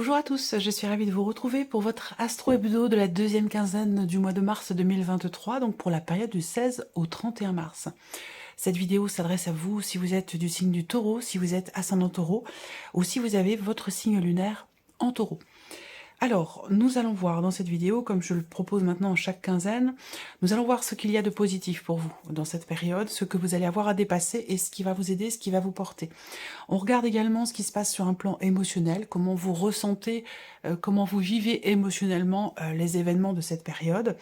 Bonjour à tous, je suis ravie de vous retrouver pour votre Astro Hebdo de la deuxième quinzaine du mois de mars 2023, donc pour la période du 16 au 31 mars. Cette vidéo s'adresse à vous si vous êtes du signe du Taureau, si vous êtes ascendant Taureau, ou si vous avez votre signe lunaire en Taureau. Alors, nous allons voir dans cette vidéo, comme je le propose maintenant chaque quinzaine, nous allons voir ce qu'il y a de positif pour vous dans cette période, ce que vous allez avoir à dépasser et ce qui va vous aider, ce qui va vous porter. On regarde également ce qui se passe sur un plan émotionnel, comment vous ressentez, comment vous vivez émotionnellement les événements de cette période.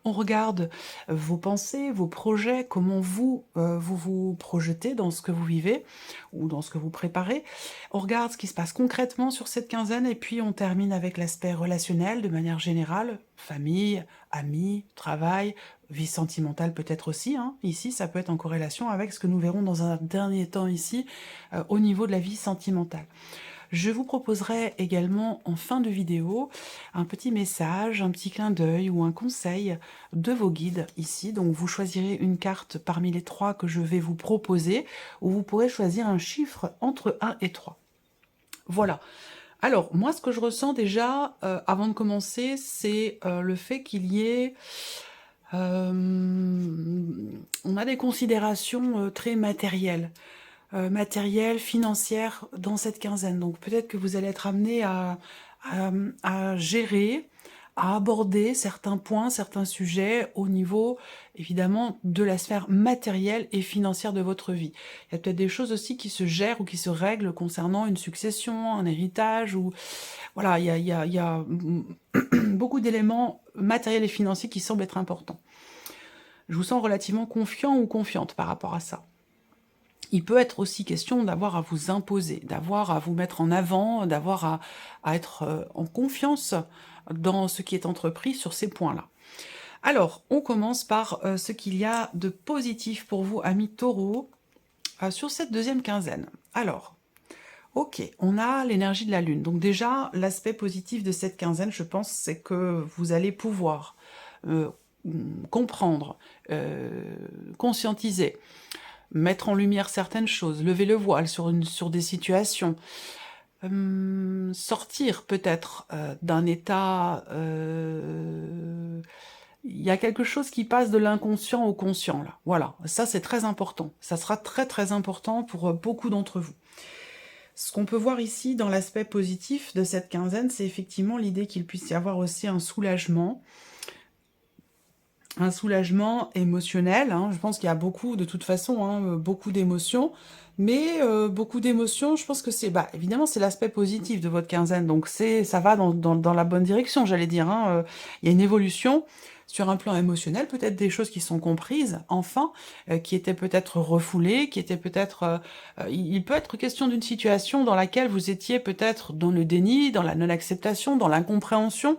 On regarde vos pensées, vos projets, comment vous vous projetez dans ce que vous vivez ou dans ce que vous préparez. On regarde ce qui se passe concrètement sur cette quinzaine et puis on termine avec l'aspect relationnel de manière générale, famille, amis, travail, vie sentimentale peut-être aussi. Ici, ça peut être en corrélation avec ce que nous verrons dans un dernier temps ici au niveau de la vie sentimentale. Je vous proposerai également en fin de vidéo un petit message, un petit clin d'œil ou un conseil de vos guides ici. Donc vous choisirez une carte parmi les 3 que je vais vous proposer, où vous pourrez choisir un chiffre entre 1 et 3. Voilà. Alors, moi, ce que je ressens déjà, avant de commencer, c'est le fait qu'il y ait... on a des considérations très matérielles. Financières dans cette quinzaine. Donc peut-être que vous allez être amené à gérer, à aborder certains points, certains sujets au niveau, évidemment, de la sphère matérielle et financière de votre vie. Il y a peut-être des choses aussi qui se gèrent ou qui se règlent concernant une succession, un héritage, ou... Voilà, il y a beaucoup d'éléments matériels et financiers qui semblent être importants. Je vous sens relativement confiant ou confiante par rapport à ça. Il peut être aussi question d'avoir à vous imposer, d'avoir à vous mettre en avant, d'avoir à être en confiance dans ce qui est entrepris sur ces points-là. Alors, on commence par ce qu'il y a de positif pour vous, amis Taureau, sur cette deuxième quinzaine. Alors, ok, on a l'énergie de la Lune. Donc déjà, l'aspect positif de cette quinzaine, je pense, c'est que vous allez pouvoir comprendre, conscientiser, mettre en lumière certaines choses, lever le voile sur des situations, sortir peut-être d'un état... il y a quelque chose qui passe de l'inconscient au conscient, là. Voilà, ça c'est très important. Ça sera très très important pour beaucoup d'entre vous. Ce qu'on peut voir ici dans l'aspect positif de cette quinzaine, c'est effectivement l'idée qu'il puisse y avoir aussi un soulagement émotionnel. Je pense qu'il y a beaucoup, de toute façon, beaucoup d'émotions. Mais beaucoup d'émotions, je pense que c'est... évidemment, c'est l'aspect positif de votre quinzaine. Donc, ça va dans la bonne direction, j'allais dire. Il y a une évolution sur un plan émotionnel, peut-être des choses qui sont comprises, enfin, qui étaient peut-être refoulées, qui étaient peut-être... il peut être question d'une situation dans laquelle vous étiez peut-être dans le déni, dans la non-acceptation, dans l'incompréhension,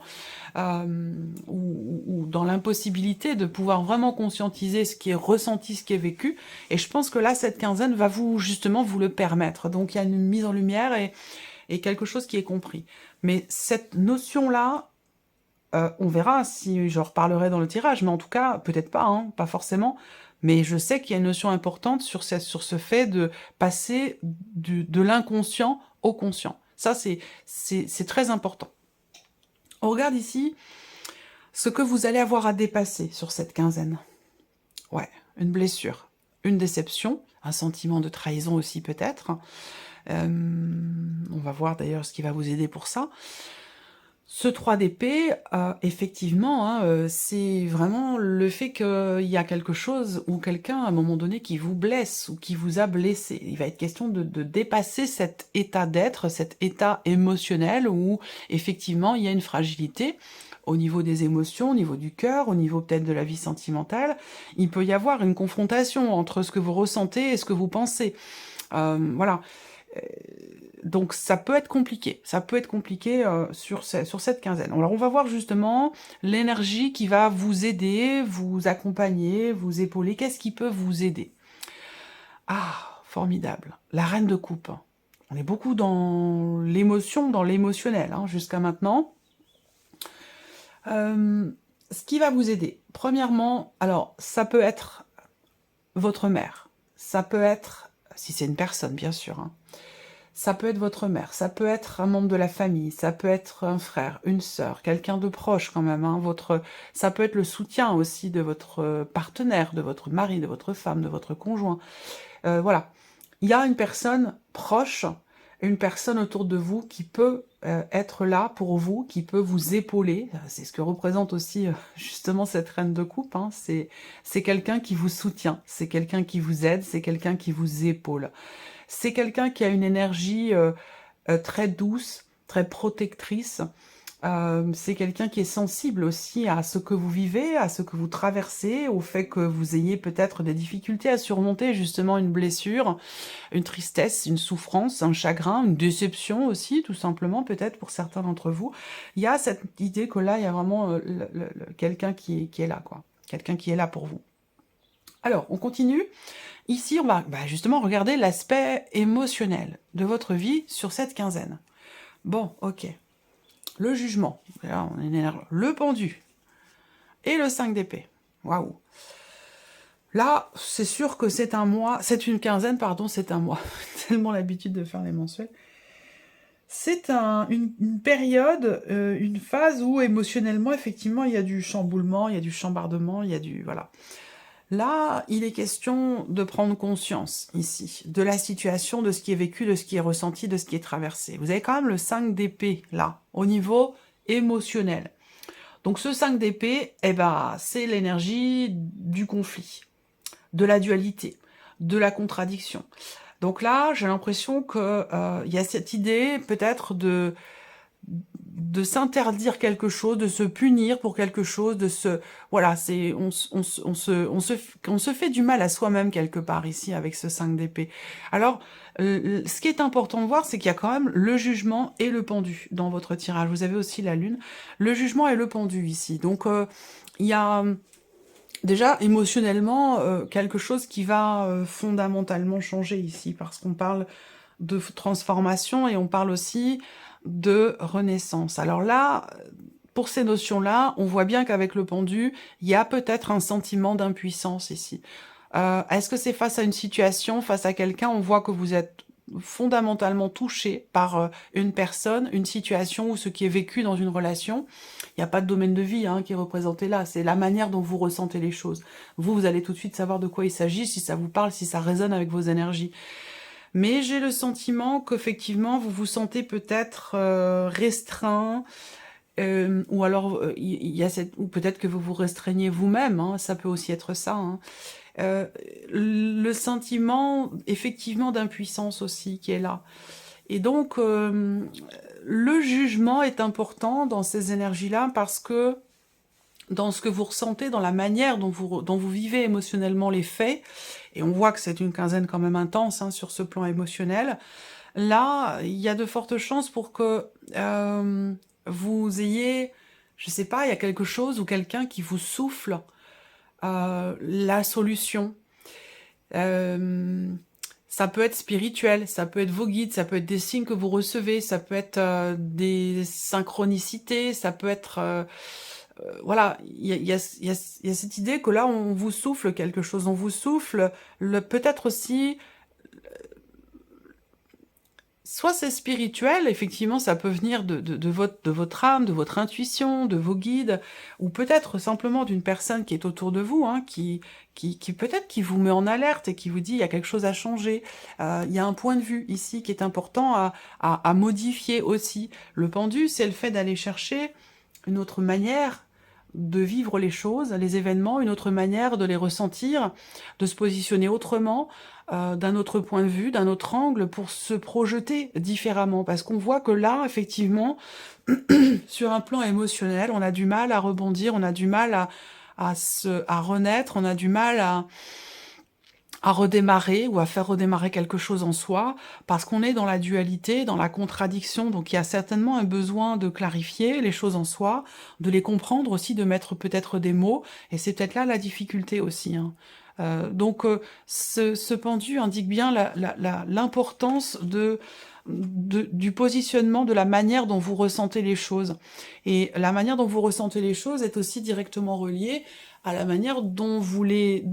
ou dans l'impossibilité de pouvoir vraiment conscientiser ce qui est ressenti, ce qui est vécu. Et je pense que là, cette quinzaine va justement vous le permettre. Donc il y a une mise en lumière et quelque chose qui est compris. Mais cette notion-là, on verra si je reparlerai dans le tirage, mais en tout cas, peut-être pas, pas forcément. Mais je sais qu'il y a une notion importante sur ce fait de passer de l'inconscient au conscient. Ça, c'est très important. On regarde ici ce que vous allez avoir à dépasser sur cette quinzaine. Ouais, une blessure, une déception, un sentiment de trahison aussi peut-être. On va voir d'ailleurs ce qui va vous aider pour ça. Ce 3 d'épée, effectivement, c'est vraiment le fait qu'il y a quelque chose ou quelqu'un à un moment donné qui vous blesse ou qui vous a blessé. Il va être question de dépasser cet état d'être, cet état émotionnel où effectivement il y a une fragilité au niveau des émotions, au niveau du cœur, au niveau peut-être de la vie sentimentale. Il peut y avoir une confrontation entre ce que vous ressentez et ce que vous pensez. Voilà. Donc ça peut être compliqué, sur cette quinzaine. Alors on va voir justement l'énergie qui va vous aider, vous accompagner, vous épauler. Qu'est-ce qui peut vous aider? Ah, formidable, la reine de coupe. On est beaucoup dans l'émotion, dans l'émotionnel, jusqu'à maintenant. Ce qui va vous aider, premièrement, alors ça peut être votre mère, ça peut être, si c'est une personne bien sûr, Ça peut être votre mère, ça peut être un membre de la famille, ça peut être un frère, une sœur, quelqu'un de proche quand même, hein, ça peut être le soutien aussi de votre partenaire, de votre mari, de votre femme, de votre conjoint. Voilà. Il y a une personne proche, une personne autour de vous qui peut être là pour vous, qui peut vous épauler. C'est ce que représente aussi justement cette reine de coupe. Hein. C'est quelqu'un qui vous soutient, c'est quelqu'un qui vous aide, c'est quelqu'un qui vous épaule. C'est quelqu'un qui a une énergie très douce, très protectrice. C'est quelqu'un qui est sensible aussi à ce que vous vivez, à ce que vous traversez, au fait que vous ayez peut-être des difficultés à surmonter justement une blessure, une tristesse, une souffrance, un chagrin, une déception aussi, tout simplement, peut-être pour certains d'entre vous. Il y a cette idée que là, il y a vraiment quelqu'un qui est là, quoi. Quelqu'un qui est là pour vous. Alors, on continue. Ici, on va justement regarder l'aspect émotionnel de votre vie sur cette quinzaine. Bon, ok. Le jugement, là on énerve, le pendu, et le 5 d'épée. Waouh. Là, c'est sûr que c'est un mois, c'est une quinzaine, pardon, c'est un mois. Tellement l'habitude de faire les mensuels. C'est une période, une phase où émotionnellement, effectivement, il y a du chamboulement, il y a du chambardement, il y a du... Voilà. Là, il est question de prendre conscience, ici, de la situation, de ce qui est vécu, de ce qui est ressenti, de ce qui est traversé. Vous avez quand même le 5 d'épée, là, au niveau émotionnel. Donc ce 5 d'épée, eh ben, c'est l'énergie du conflit, de la dualité, de la contradiction. Donc là, j'ai l'impression que y a cette idée, peut-être, de s'interdire quelque chose, de se punir pour quelque chose, de se... Voilà, on se fait du mal à soi-même quelque part ici avec ce 5 d'épée. Alors, ce qui est important de voir, c'est qu'il y a quand même le jugement et le pendu dans votre tirage. Vous avez aussi la lune. Le jugement et le pendu ici. Donc, il y a... Déjà, émotionnellement, quelque chose qui va fondamentalement changer ici, parce qu'on parle de transformation et on parle aussi de renaissance. Alors là, pour ces notions-là, on voit bien qu'avec le pendu, il y a peut-être un sentiment d'impuissance ici. Est-ce que c'est face à une situation, face à quelqu'un, on voit que vous êtes fondamentalement touché par une personne, une situation ou ce qui est vécu dans une relation. Il n'y a pas de domaine de vie qui est représenté là, c'est la manière dont vous ressentez les choses. Vous allez tout de suite savoir de quoi il s'agit, si ça vous parle, si ça résonne avec vos énergies. Mais j'ai le sentiment qu'effectivement, vous vous sentez peut-être restreint, ou alors ou peut-être que vous vous restreignez vous-même, ça peut aussi être ça. Le sentiment effectivement d'impuissance aussi qui est là. Et donc le jugement est important dans ces énergies-là parce que dans ce que vous ressentez, dans la manière dont vous vivez émotionnellement les faits, et on voit que c'est une quinzaine quand même intense sur ce plan émotionnel, là, il y a de fortes chances pour que vous ayez, je sais pas, il y a quelque chose ou quelqu'un qui vous souffle la solution. Ça peut être spirituel, ça peut être vos guides, ça peut être des signes que vous recevez, ça peut être des synchronicités, ça peut être... voilà, il y a cette idée que là, on vous souffle quelque chose, on vous souffle peut-être aussi... Soit c'est spirituel, effectivement, ça peut venir de votre âme, de votre intuition, de vos guides, ou peut-être simplement d'une personne qui est autour de vous, qui peut-être qui vous met en alerte et qui vous dit il y a quelque chose à changer. Il y a un point de vue ici qui est important à modifier aussi. Le pendu, c'est le fait d'aller chercher une autre manière de vivre les choses, les événements, une autre manière de les ressentir, de se positionner autrement, d'un autre point de vue, d'un autre angle, pour se projeter différemment. Parce qu'on voit que là, effectivement, sur un plan émotionnel, on a du mal à rebondir, on a du mal à renaître, on a du mal à redémarrer ou à faire redémarrer quelque chose en soi, parce qu'on est dans la dualité, dans la contradiction, donc il y a certainement un besoin de clarifier les choses en soi, de les comprendre aussi, de mettre peut-être des mots, et c'est peut-être là la difficulté aussi. Donc ce pendu indique bien l'importance du positionnement, de la manière dont vous ressentez les choses. Et la manière dont vous ressentez les choses est aussi directement reliée à la manière dont vous les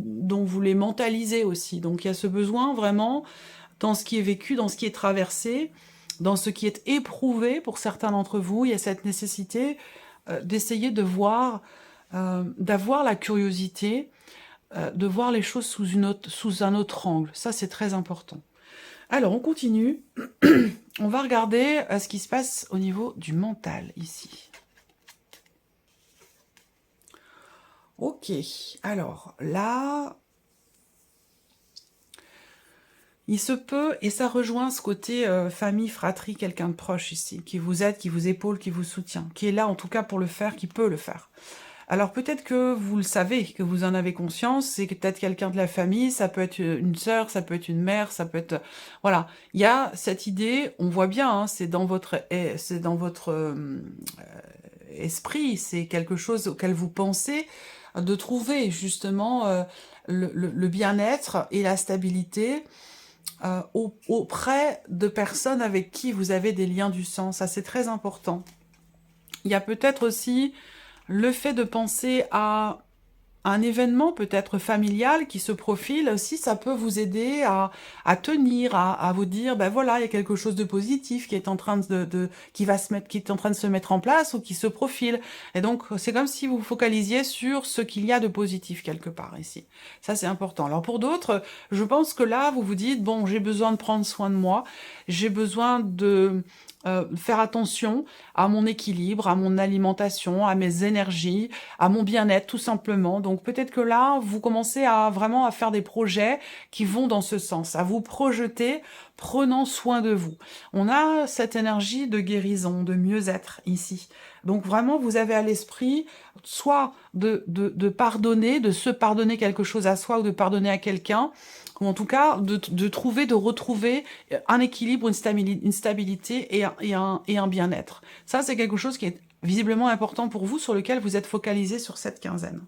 mentalisez aussi. Donc il y a ce besoin vraiment dans ce qui est vécu, dans ce qui est traversé, dans ce qui est éprouvé pour certains d'entre vous. Il y a cette nécessité d'essayer de voir, d'avoir la curiosité, de voir les choses sous un autre angle. Ça, c'est très important. Alors, on continue. On va regarder ce qui se passe au niveau du mental, ici. Ok, alors là, il se peut, et ça rejoint ce côté famille, fratrie, quelqu'un de proche ici, qui vous aide, qui vous épaule, qui vous soutient, qui est là en tout cas pour le faire, qui peut le faire. Alors peut-être que vous le savez, que vous en avez conscience, c'est peut-être quelqu'un de la famille, ça peut être une sœur, ça peut être une mère, ça peut être... Voilà, il y a cette idée, on voit bien, hein, c'est dans votre esprit, c'est quelque chose auquel vous pensez, de trouver justement le bien-être et la stabilité auprès de personnes avec qui vous avez des liens du sang. Ça, c'est très important. Il y a peut-être aussi le fait de penser à un événement peut-être familial qui se profile aussi, ça peut vous aider à tenir, à vous dire, ben voilà, il y a quelque chose de positif qui est en train qui est en train de se mettre en place ou qui se profile. Et donc, c'est comme si vous focalisiez sur ce qu'il y a de positif quelque part ici. Ça, c'est important. Alors pour d'autres, je pense que là, vous vous dites, bon, j'ai besoin de prendre soin de moi, j'ai besoin de faire attention à mon équilibre, à mon alimentation, à mes énergies, à mon bien-être tout simplement. Donc peut-être que là, vous commencez à vraiment à faire des projets qui vont dans ce sens, à vous projeter, prenant soin de vous. On a cette énergie de guérison, de mieux-être ici. Donc vraiment, vous avez à l'esprit soit de pardonner, de se pardonner quelque chose à soi ou de pardonner à quelqu'un, ou en tout cas de trouver, de retrouver un équilibre, une stabilité et un bien-être. Ça, c'est quelque chose qui est visiblement important pour vous, sur lequel vous êtes focalisé sur cette quinzaine.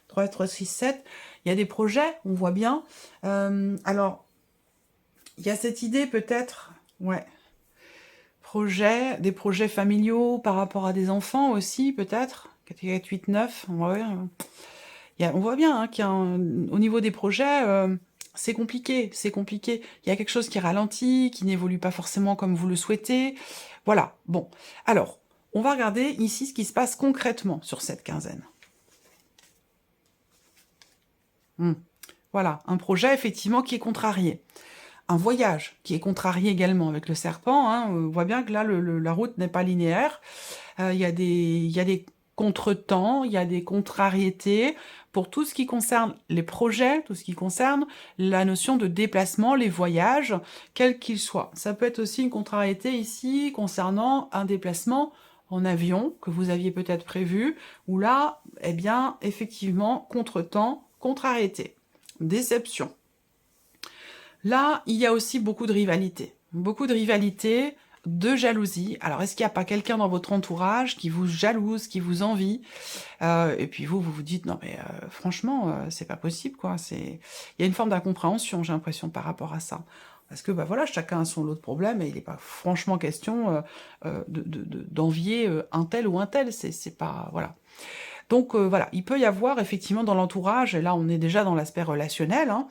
3, 3, 6, 7, il y a des projets, on voit bien. Alors, il y a cette idée peut-être, ouais, des projets familiaux par rapport à des enfants aussi, peut-être, 4, 8, 9, on voit bien hein, au niveau des projets, c'est compliqué, c'est compliqué. Il y a quelque chose qui ralentit, qui n'évolue pas forcément comme vous le souhaitez. Voilà, bon. Alors, on va regarder ici ce qui se passe concrètement sur cette quinzaine. Voilà, un projet effectivement qui est contrarié. Un voyage qui est contrarié également avec le serpent. Hein. On voit bien que là, la route n'est pas linéaire. Il y a des contretemps, il y a des contrariétés pour tout ce qui concerne les projets, tout ce qui concerne la notion de déplacement, les voyages, quels qu'ils soient. Ça peut être aussi une contrariété ici concernant un déplacement en avion que vous aviez peut-être prévu, où là, eh bien, effectivement, contretemps, contrariété, déception. Là, il y a aussi beaucoup de rivalité. Beaucoup de rivalité, de jalousie. Alors, est-ce qu'il n'y a pas quelqu'un dans votre entourage qui vous jalouse, qui vous envie et puis vous vous dites, non mais franchement, c'est pas possible, quoi. Il y a une forme d'incompréhension, j'ai l'impression, par rapport à ça. Parce que, bah voilà, chacun a son lot de problèmes et il n'est pas franchement question d'envier un tel ou un tel. C'est pas... Voilà. Donc, voilà, il peut y avoir, effectivement, dans l'entourage, et là, on est déjà dans l'aspect relationnel, hein,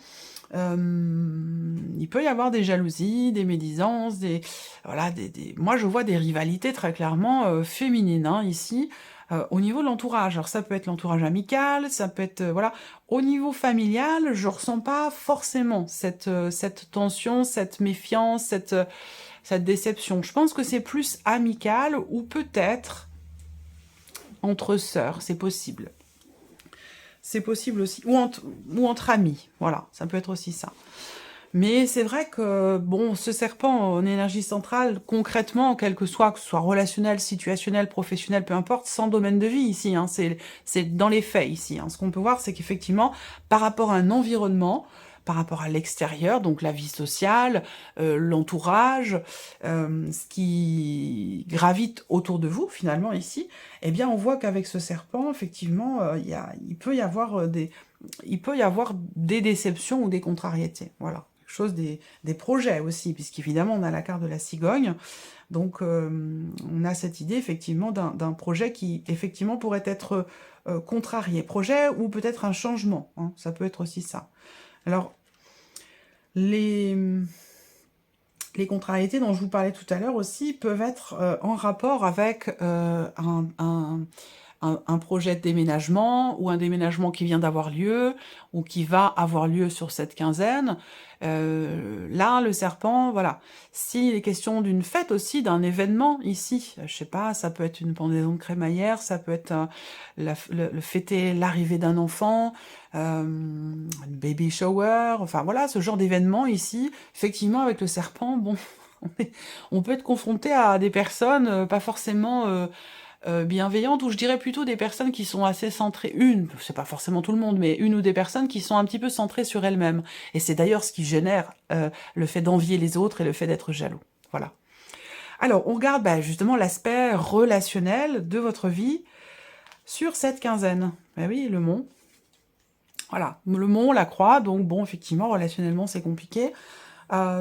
il peut y avoir des jalousies, des médisances, voilà, moi je vois des rivalités très clairement féminines hein, ici, au niveau de l'entourage. Alors ça peut être l'entourage amical, ça peut être, voilà, au niveau familial, je ressens pas forcément cette tension, cette méfiance, cette déception. Je pense que c'est plus amical ou peut-être entre sœurs, c'est possible. C'est possible aussi. Ou entre amis. Voilà, ça peut être aussi ça. Mais c'est vrai que, bon, ce serpent en énergie centrale, concrètement, quel que ce soit relationnel, situationnel, professionnel, peu importe, sans domaine de vie ici, hein, c'est dans les faits ici. Hein. Ce qu'on peut voir, c'est qu'effectivement, par rapport à un environnement, par rapport à l'extérieur, donc la vie sociale, l'entourage, ce qui gravite autour de vous, finalement, ici, eh bien, on voit qu'avec ce serpent, effectivement, il peut y avoir des déceptions ou des contrariétés, voilà. Chose des projets aussi, puisqu'évidemment, on a la carte de la cigogne, donc on a cette idée, effectivement, d'un projet qui, effectivement, pourrait être contrarié. Projet ou peut-être un changement, hein, ça peut être aussi ça. Alors, les contrariétés dont je vous parlais tout à l'heure aussi peuvent être en rapport avec un projet de déménagement ou un déménagement qui vient d'avoir lieu ou qui va avoir lieu sur cette quinzaine. Là, le serpent, voilà. S'il est question d'une fête aussi, d'un événement ici, je sais pas, ça peut être une pendaison de crémaillère, ça peut être le fêter l'arrivée d'un enfant, une baby shower, enfin voilà, ce genre d'événement ici, effectivement avec le serpent, bon, on peut être confronté à des personnes pas forcément bienveillantes, ou je dirais plutôt des personnes qui sont assez centrées, c'est pas forcément tout le monde, mais une ou des personnes qui sont un petit peu centrées sur elles-mêmes. Et c'est d'ailleurs ce qui génère le fait d'envier les autres et le fait d'être jaloux. Voilà. Alors, on regarde justement l'aspect relationnel de votre vie sur cette quinzaine. Ben oui, le mont. Voilà, le mont, la croix, donc bon, effectivement, relationnellement, c'est compliqué.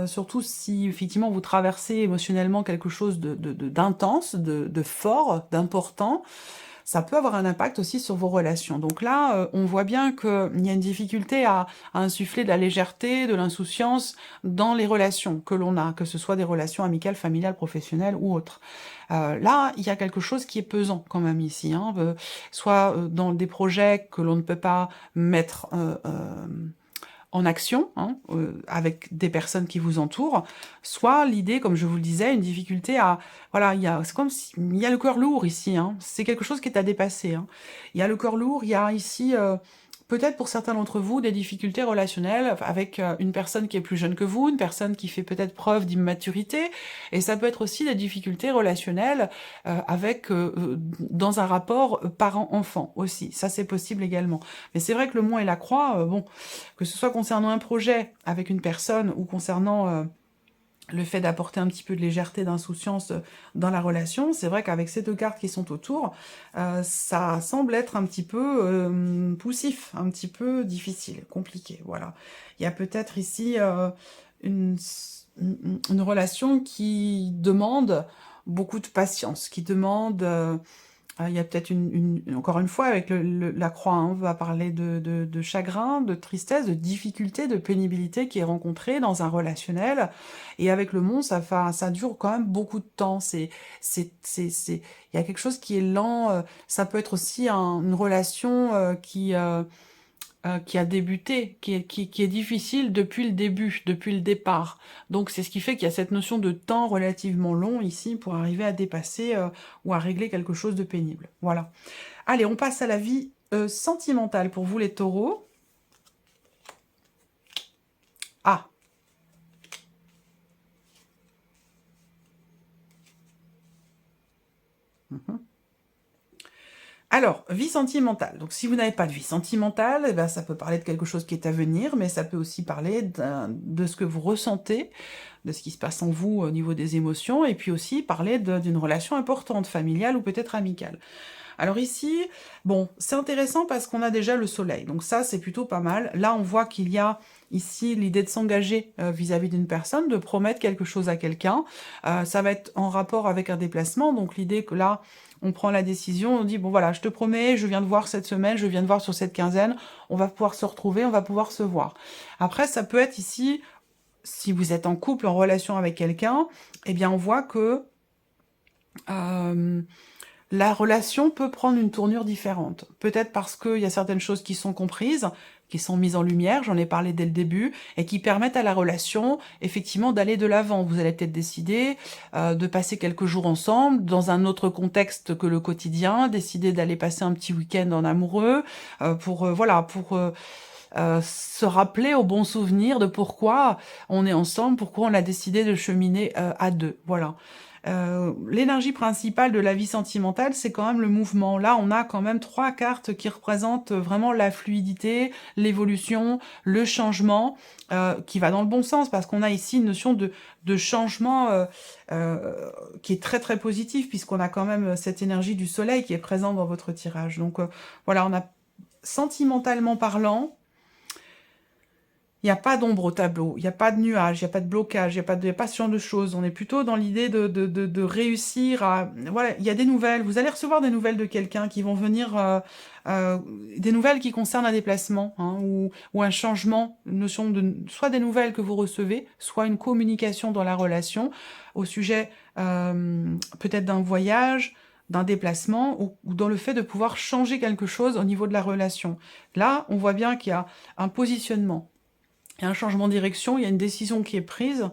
Surtout si effectivement vous traversez émotionnellement quelque chose d'intense, de fort, d'important, ça peut avoir un impact aussi sur vos relations. Donc là, on voit bien qu'il y a une difficulté à insuffler de la légèreté, de l'insouciance dans les relations que l'on a, que ce soit des relations amicales, familiales, professionnelles ou autres. Là, il y a quelque chose qui est pesant quand même ici, hein, soit dans des projets que l'on ne peut pas mettre en action, hein, avec des personnes qui vous entourent, soit l'idée, comme je vous le disais, une difficulté à... Voilà, c'est comme il y a le cœur lourd ici, hein, c'est quelque chose qui est à dépasser. Hein. Il y a le cœur lourd, il y a ici, peut-être pour certains d'entre vous, des difficultés relationnelles avec une personne qui est plus jeune que vous, une personne qui fait peut-être preuve d'immaturité, et ça peut être aussi des difficultés relationnelles dans un rapport parent-enfant aussi. Ça, c'est possible également. Mais c'est vrai que le mont et la croix, bon, que ce soit concernant un projet avec une personne ou concernant le fait d'apporter un petit peu de légèreté, d'insouciance dans la relation, c'est vrai qu'avec ces deux cartes qui sont autour, ça semble être un petit peu poussif, un petit peu difficile, compliqué, voilà. Il y a peut-être ici une relation qui demande beaucoup de patience, qui demande... il y a peut-être encore une fois, avec la croix, hein, on va parler de chagrin, de tristesse, de difficulté, de pénibilité qui est rencontrée dans un relationnel. Et avec le mont, ça dure quand même beaucoup de temps. Il y a quelque chose qui est lent. Ça peut être aussi une relation qui a débuté, qui est difficile depuis le début, depuis le départ. Donc c'est ce qui fait qu'il y a cette notion de temps relativement long ici pour arriver à dépasser ou à régler quelque chose de pénible. Voilà. Allez, on passe à la vie sentimentale pour vous les taureaux. Ah. Alors, vie sentimentale. Donc, si vous n'avez pas de vie sentimentale, eh ben, ça peut parler de quelque chose qui est à venir, mais ça peut aussi parler de ce que vous ressentez, de ce qui se passe en vous au niveau des émotions, et puis aussi parler d'une relation importante, familiale ou peut-être amicale. Alors ici, bon, c'est intéressant parce qu'on a déjà le soleil, donc ça, c'est plutôt pas mal. Là, on voit qu'il y a ici l'idée de s'engager vis-à-vis d'une personne, de promettre quelque chose à quelqu'un. Ça va être en rapport avec un déplacement, donc l'idée que là, on prend la décision, on dit, bon voilà, je te promets, je viens de voir cette semaine, je viens de voir sur cette quinzaine, on va pouvoir se retrouver, on va pouvoir se voir. Après, ça peut être ici, si vous êtes en couple, en relation avec quelqu'un, eh bien on voit que la relation peut prendre une tournure différente. Peut-être parce qu'il y a certaines choses qui sont comprises, qui sont mises en lumière, j'en ai parlé dès le début, et qui permettent à la relation, effectivement, d'aller de l'avant. Vous allez peut-être décider de passer quelques jours ensemble, dans un autre contexte que le quotidien, décider d'aller passer un petit week-end en amoureux, pour se rappeler au bon souvenir de pourquoi on est ensemble, pourquoi on a décidé de cheminer à deux. Voilà. L'énergie principale de la vie sentimentale, c'est quand même le mouvement. Là, on a quand même 3 cartes qui représentent vraiment la fluidité, l'évolution, le changement, qui va dans le bon sens, parce qu'on a ici une notion de changement qui est très très positif, puisqu'on a quand même cette énergie du soleil qui est présente dans votre tirage. Donc voilà, on a sentimentalement parlant, il n'y a pas d'ombre au tableau, il n'y a pas de nuage, il n'y a pas de blocage, il n'y a pas ce genre de choses. On est plutôt dans l'idée de réussir à... Voilà, il y a des nouvelles, vous allez recevoir des nouvelles de quelqu'un qui vont venir... des nouvelles qui concernent un déplacement, hein, ou un changement, une notion de... Soit des nouvelles que vous recevez, soit une communication dans la relation, au sujet peut-être d'un voyage, d'un déplacement, ou dans le fait de pouvoir changer quelque chose au niveau de la relation. Là, on voit bien qu'il y a un positionnement, il y a un changement de direction, il y a une décision qui est prise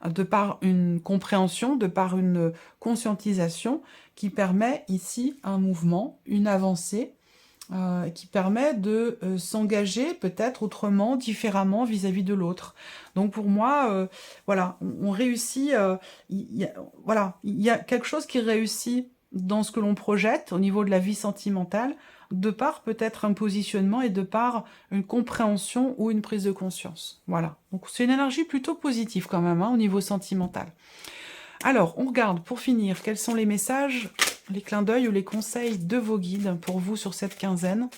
de par une compréhension, de par une conscientisation qui permet ici un mouvement, une avancée, qui permet de s'engager peut-être autrement, différemment vis-à-vis de l'autre. Donc pour moi, voilà, on réussit, voilà, il y a quelque chose qui réussit dans ce que l'on projette au niveau de la vie sentimentale, de par peut-être un positionnement et de par une compréhension ou une prise de conscience. Voilà. Donc c'est une énergie plutôt positive quand même, hein, au niveau sentimental. Alors, on regarde pour finir quels sont les messages, les clins d'œil ou les conseils de vos guides pour vous sur cette quinzaine.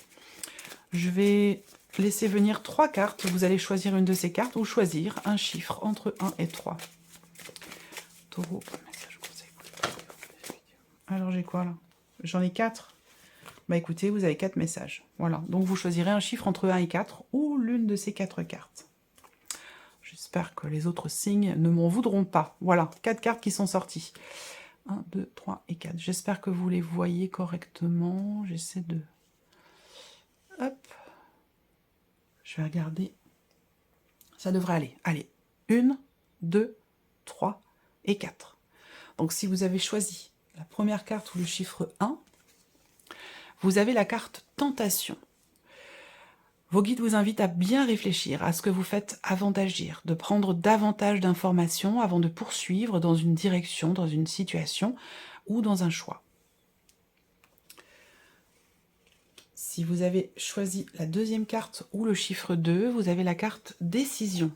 Je vais laisser venir 3 cartes. Vous allez choisir une de ces cartes ou choisir un chiffre entre 1 et 3. Taureau, message conseil. Alors j'ai quoi là? J'en ai 4. Bah écoutez, vous avez 4 messages. Voilà, donc vous choisirez un chiffre entre 1 et 4 ou l'une de ces 4 cartes. J'espère que les autres signes ne m'en voudront pas. Voilà, 4 cartes qui sont sorties. 1, 2, 3 et 4. J'espère que vous les voyez correctement. J'essaie de... Hop. Je vais regarder. Ça devrait aller. Allez. 1, 2, 3 et 4. Donc si vous avez choisi la première carte ou le chiffre 1, vous avez la carte Tentation. Vos guides vous invitent à bien réfléchir à ce que vous faites avant d'agir, de prendre davantage d'informations avant de poursuivre dans une direction, dans une situation ou dans un choix. Si vous avez choisi la deuxième carte ou le chiffre 2, vous avez la carte Décision.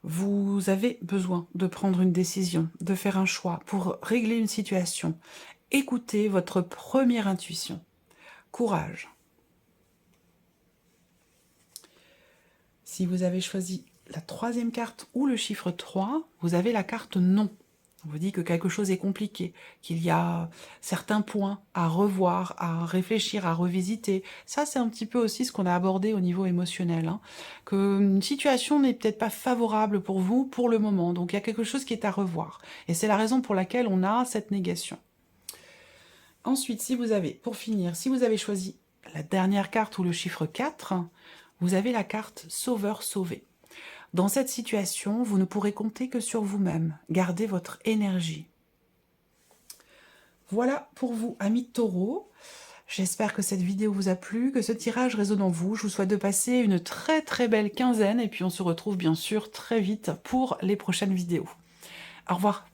Vous avez besoin de prendre une décision, de faire un choix pour régler une situation. Écoutez votre première intuition. Courage. Si vous avez choisi la troisième carte ou le chiffre 3, vous avez la carte Non. On vous dit que quelque chose est compliqué, qu'il y a certains points à revoir, à réfléchir, à revisiter. Ça, c'est un petit peu aussi ce qu'on a abordé au niveau émotionnel, hein, qu'une situation n'est peut-être pas favorable pour vous pour le moment. Donc, il y a quelque chose qui est à revoir. Et c'est la raison pour laquelle on a cette négation. Ensuite, si vous avez, pour finir, si vous avez choisi la dernière carte ou le chiffre 4, vous avez la carte Sauveur-Sauvé. Dans cette situation, vous ne pourrez compter que sur vous-même. Gardez votre énergie. Voilà pour vous, amis Taureau. J'espère que cette vidéo vous a plu, que ce tirage résonne en vous. Je vous souhaite de passer une très très belle quinzaine et puis on se retrouve bien sûr très vite pour les prochaines vidéos. Au revoir.